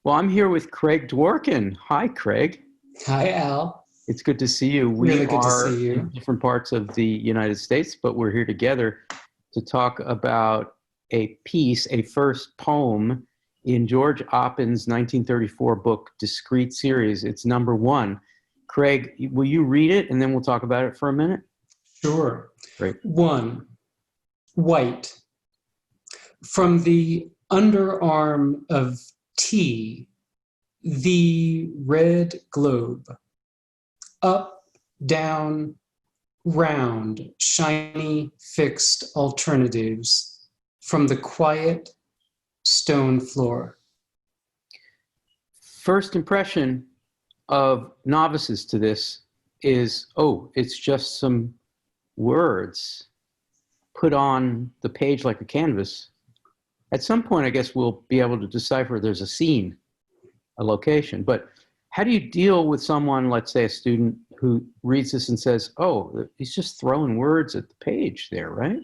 Well, I'm here with Craig Dworkin. Hi, Craig. Hi, Al. It's good to see you. We Really good to are see in you. different parts of the United States, but we're here together to talk about a piece, a first poem in George Oppen's 1934 book, Discrete Series. It's number one. Craig, will you read it and then we'll talk about it for a minute? Sure. Great. 1. White. From the underarm of T, the red globe. Up, down, round, shiny, fixed alternatives from the quiet stone floor. First impression of novices to this is, oh, it's just some words put on the page like a canvas. At some point, I guess we'll be able to decipher there's a scene, a location. But how do you deal with someone, let's say a student, who reads this and says, oh, he's just throwing words at the page there, right?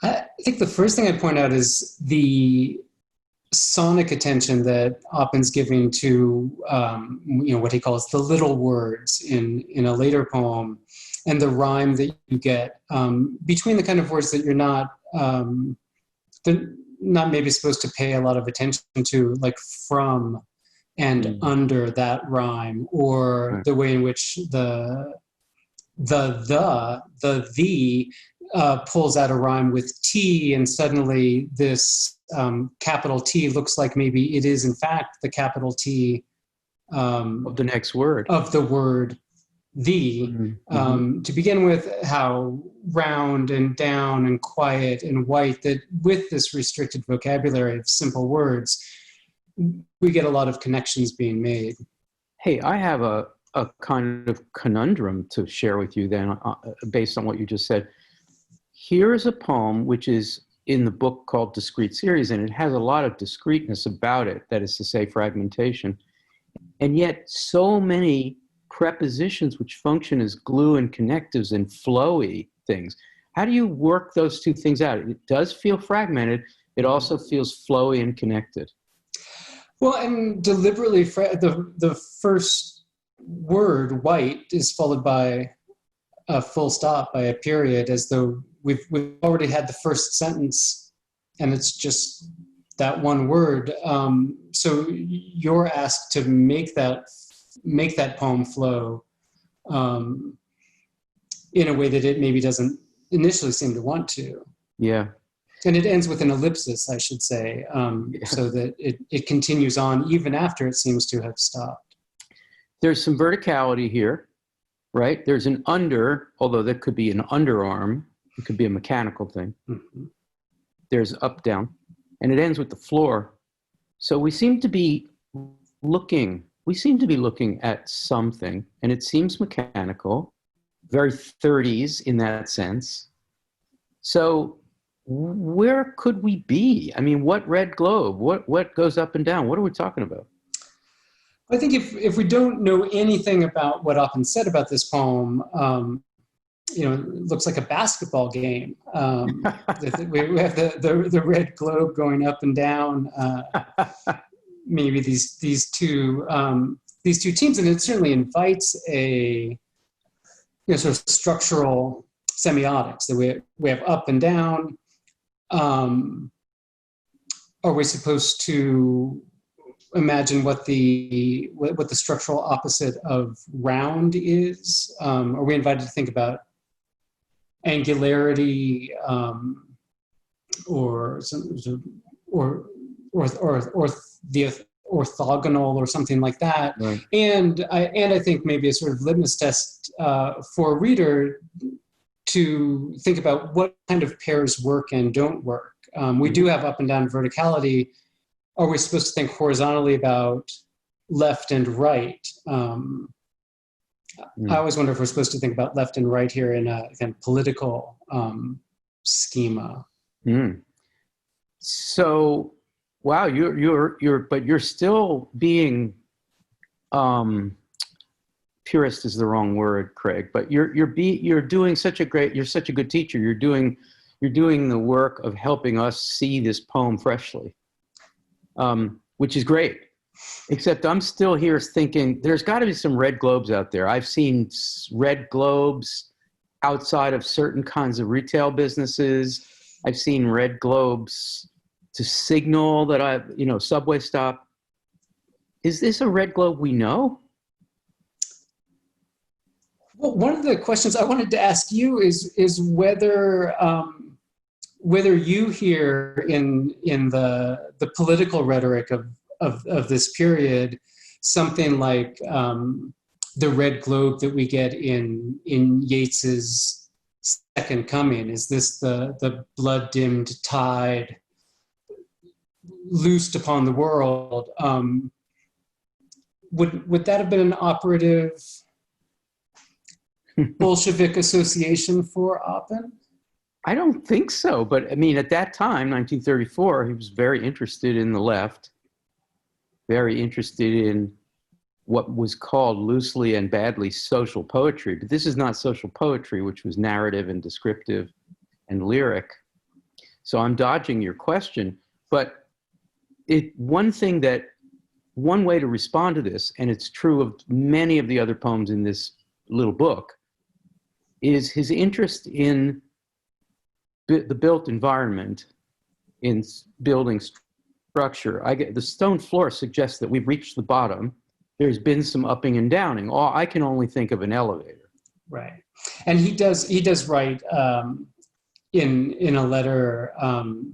I think the first thing I'd point out is the sonic attention that Oppen's giving to what he calls the little words in a later poem, and the rhyme that you get between the kind of words that you're not maybe supposed to pay a lot of attention to, like from and under that rhyme, or Right. the way in which the pulls out a rhyme with T, and suddenly this capital T looks like maybe it is in fact the capital T Of the next word. of the word the. To begin with, how round and down and quiet and white, that with this restricted vocabulary of simple words, we get a lot of connections being made. Hey, I have a kind of conundrum to share with you then, based on what you just said. Here's a poem which is in the book called Discrete Series, and it has a lot of discreteness about it, that is to say, fragmentation. And yet so many prepositions which function as glue and connectives and flowy things. How do you work those two things out? It does feel fragmented. It also feels flowy and connected. Well, and deliberately, the first word, white, is followed by a full stop, by a period, as though we've already had the first sentence, and it's just that one word. So you're asked to make that poem flow in a way that it maybe doesn't initially seem to want to. Yeah. And it ends with an ellipsis, I should say, so that it continues on even after it seems to have stopped. There's some verticality here, right? There's an under, although that could be an underarm. It could be a mechanical thing. Mm-hmm. There's up, down, and it ends with the floor. So we seem to be looking at something, and it seems mechanical, very 30s in that sense. So where could we be? I mean, what red globe? What goes up and down? What are we talking about? I think if we don't know anything about what Oppen said about this poem, it looks like a basketball game. We have the red globe going up and down. Maybe these two teams, and it certainly invites a sort of structural semiotics that we have up and down. Are we supposed to imagine what the structural opposite of round is? Are we invited to think about angularity, or the orthogonal, or something like that? Right. And I think maybe a sort of litmus test for a reader to think about what kind of pairs work and don't work. We do have up and down verticality. Are we supposed to think horizontally about left and right? I always wonder if we're supposed to think about left and right here in a kind of political schema. So, wow, you're still being purist is the wrong word, Craig, but you're doing such a good teacher. You're doing the work of helping us see this poem freshly, which is great. Except I'm still here thinking there's got to be some red globes out there. I've seen red globes outside of certain kinds of retail businesses. I've seen red globes to signal that subway stop. Is this a red globe we know? Well, one of the questions I wanted to ask you is whether you hear in the political rhetoric of this period something like the red globe that we get in Yeats's Second Coming. Is this the blood dimmed tide loosed upon the world? Would that have been an operative Bolshevik association for Oppen? I don't think so. But I mean, at that time, 1934, he was very interested in the left, very interested in what was called loosely and badly social poetry. But this is not social poetry, which was narrative and descriptive and lyric. So I'm dodging your question. But one way to respond to this, and it's true of many of the other poems in this little book, is his interest in the built environment, in building structure. The stone floor suggests that we've reached the bottom. There's been some upping and downing. I can only think of an elevator. Right, and he does write in a letter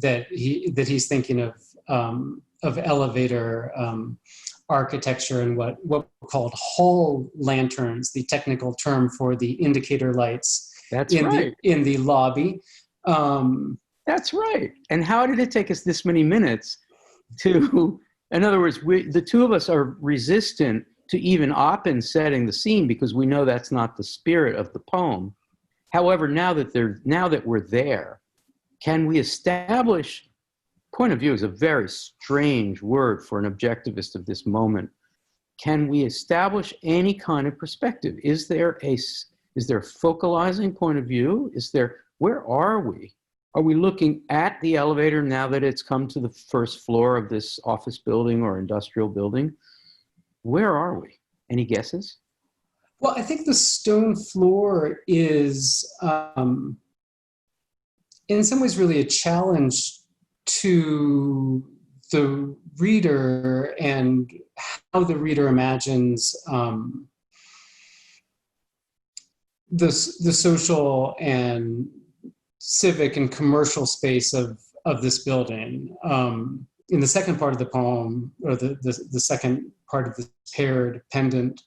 that he's thinking of elevator architecture and what were called hall lanterns, the technical term for the indicator lights. That's right. In the lobby. That's right. And how did it take us this many minutes to, in other words, the two of us are resistant to even Oppen setting the scene because we know that's not the spirit of the poem. However, now that we're there, can we establish, point of view is a very strange word for an objectivist of this moment. Can we establish any kind of perspective? Is there a focalizing point of view? Where are we? Are we looking at the elevator now that it's come to the first floor of this office building or industrial building? Where are we? Any guesses? Well, I think the stone floor is, in some ways, really a challenge to the reader and how the reader imagines the social and civic and commercial space of this building. In the second part of the poem, or the second part of the paired pendant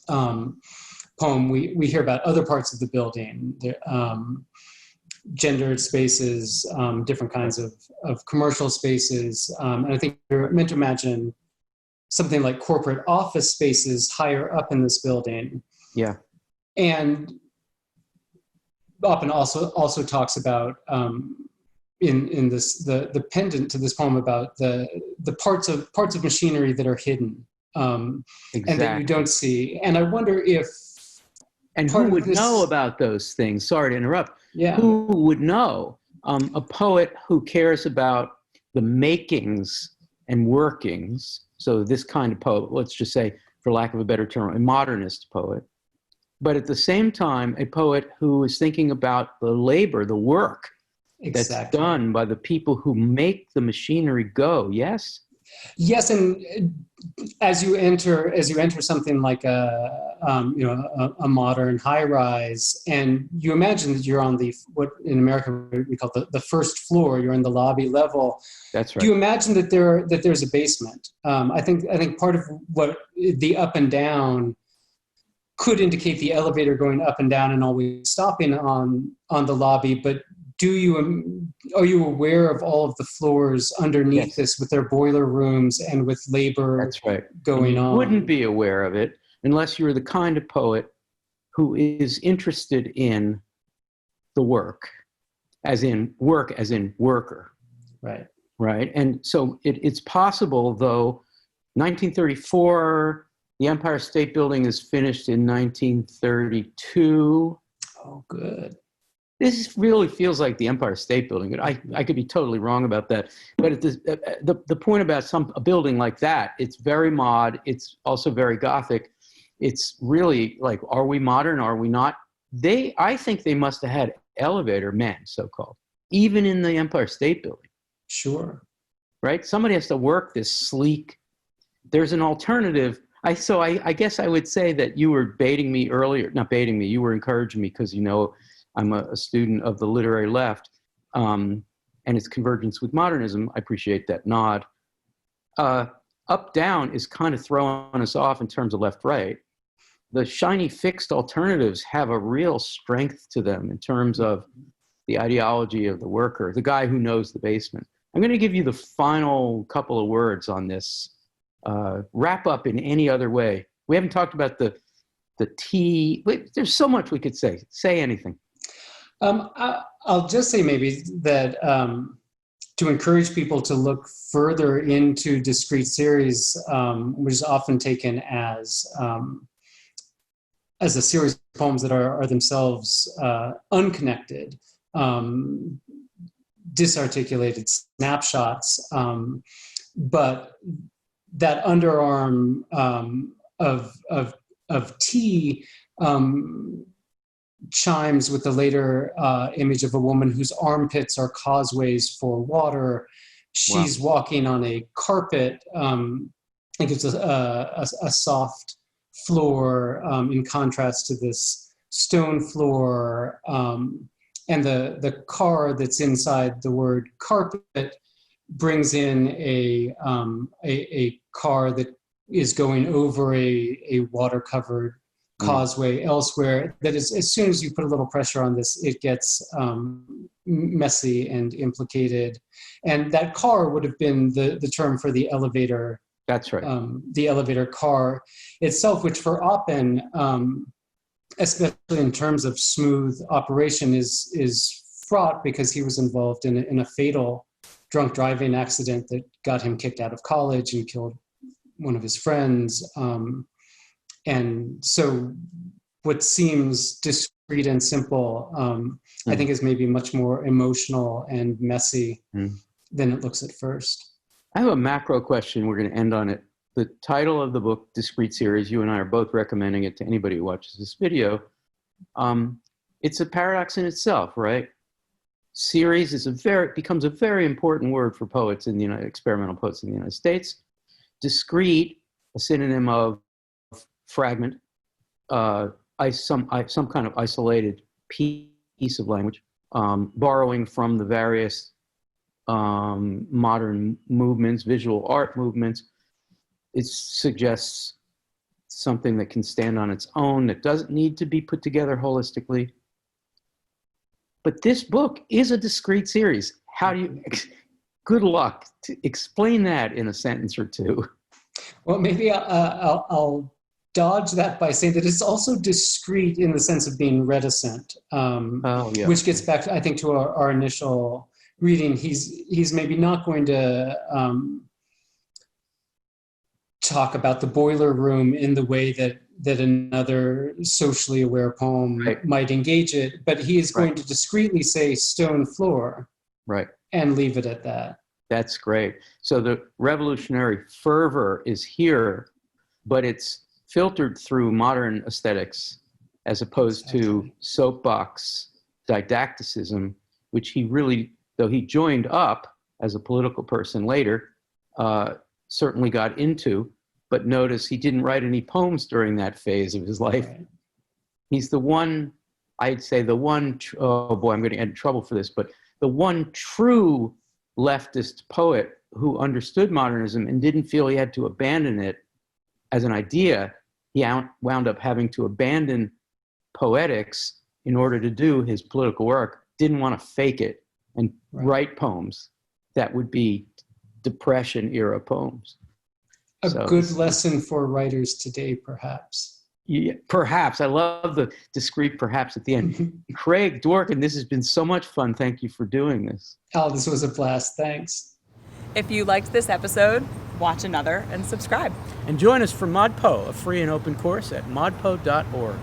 poem, we hear about other parts of the building, gendered spaces, different kinds of commercial spaces. And I think you're meant to imagine something like corporate office spaces higher up in this building. Yeah. And Oppen also talks about in this the pendant to this poem about the parts of machinery that are hidden and that you don't see. And I wonder if who would know about those things? Sorry to interrupt. Yeah. Who would know? A poet who cares about the makings and workings. So this kind of poet, let's just say, for lack of a better term, a modernist poet. But at the same time, a poet who is thinking about the labor, the work that's done by the people who make the machinery go. Yes? Yes, and as you enter something like a modern high-rise, and you imagine that you're on what in America we call the first floor. You're in the lobby level. That's right. Do you imagine that there's a basement? I think part of what the up and down could indicate the elevator going up and down and always stopping on the lobby, but are you aware of all of the floors underneath this with their boiler rooms and with labor That's right. going on? You wouldn't be aware of it unless you're the kind of poet who is interested in the work as in worker. Right. Right. And so it's possible, though, 1934, the Empire State Building is finished in 1932. Oh, good. This really feels like the Empire State Building, but I could be totally wrong about that. But the point about a building like that, it's very mod. It's also very Gothic. It's really like, are we modern? Are we not? I think they must have had elevator men, so-called, even in the Empire State Building. Sure. Right? Somebody has to work this sleek. There's an alternative. So I guess I would say that you were baiting me earlier. Not baiting me. You were encouraging me because, I'm a student of the literary left, and its convergence with modernism. I appreciate that nod. Up-down is kind of throwing us off in terms of left-right. The shiny fixed alternatives have a real strength to them in terms of the ideology of the worker, the guy who knows the basement. I'm going to give you the final couple of words on this. Wrap up in any other way. We haven't talked about the T. There's so much we could say. Say anything. I'll just say maybe that to encourage people to look further into discrete series, which is often taken as a series of poems that are themselves unconnected, disarticulated snapshots, but that underarm of T chimes with the later image of a woman whose armpits are causeways for water. She's walking on a carpet. It gives a soft floor in contrast to this stone floor. And the car that's inside the word carpet brings in a car that is going over a water-covered causeway elsewhere. That is, as soon as you put a little pressure on this, it gets messy and implicated. And that car would have been the term for the elevator. That's right. The elevator car itself, which for Oppen, especially in terms of smooth operation, is fraught because he was involved in a fatal drunk driving accident that got him kicked out of college and killed one of his friends. And so what seems discreet and simple, I think is maybe much more emotional and messy than it looks at first. I have a macro question. We're going to end on it. The title of the book, Discrete Series, you and I are both recommending it to anybody who watches this video. It's a paradox in itself, right? Series becomes a very important word for poets in the experimental poets in the United States. Discrete, a synonym of fragment, some kind of isolated piece of language, borrowing from the various modern movements, visual art movements. It suggests something that can stand on its own, that doesn't need to be put together holistically. But this book is a discrete series. How do you, good luck to explain that in a sentence or two. Well, maybe I'll dodge that by saying that it's also discrete in the sense of being reticent, which gets back, I think, to our initial reading. He's maybe not going to talk about the boiler room in the way that another socially aware poem might engage it, but he is going to discreetly say stone floor, and leave it at that. That's great. So the revolutionary fervor is here, but it's filtered through modern aesthetics as opposed to soapbox didacticism, which he really, though he joined up as a political person later, certainly got into. But notice he didn't write any poems during that phase of his life. Right. He's the one, I'd say oh boy, I'm going to get in trouble for this, but the one true leftist poet who understood modernism and didn't feel he had to abandon it as an idea. He wound up having to abandon poetics in order to do his political work, didn't want to fake it and write poems that would be Depression era poems. A good lesson for writers today, perhaps. Yeah, perhaps. I love the discreet perhaps at the end. Craig Dworkin, this has been so much fun. Thank you for doing this. Oh, this was a blast. Thanks. If you liked this episode, watch another and subscribe. And join us for ModPo, a free and open course at modpo.org.